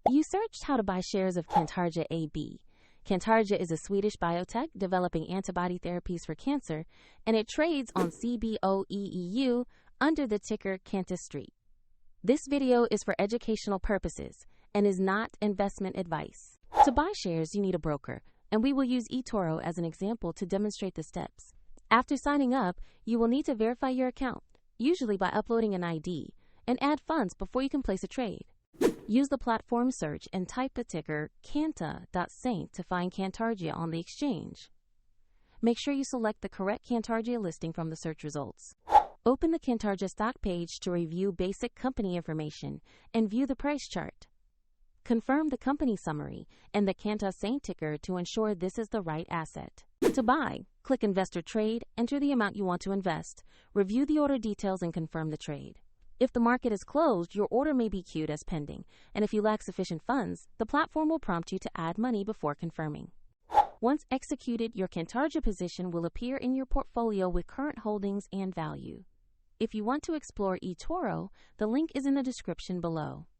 You searched how to buy shares of Cantargia AB. Cantargia is a Swedish biotech developing antibody therapies for cancer, and it trades on CBOE EU under the ticker CANTA.ST. This video is for educational purposes and is not investment advice. To buy shares, you need a broker, and we will use eToro as an example to demonstrate the steps. After signing up, you will need to verify your account, usually by uploading an ID, and add funds before you can place a trade. Use the platform search and type the ticker CANTA.ST to find Cantargia on the exchange. Make sure you select the correct Cantargia listing from the search results. Open the Cantargia stock page to review basic company information and view the price chart. Confirm the company summary and the CANTA.ST ticker to ensure this is the right asset. To buy, click Investor Trade, enter the amount you want to invest, review the order details, and confirm the trade. If the market is closed, your order may be queued as pending, and if you lack sufficient funds, the platform will prompt you to add money before confirming. Once executed, your Cantargia position will appear in your portfolio with current holdings and value. If you want to explore eToro, the link is in the description below.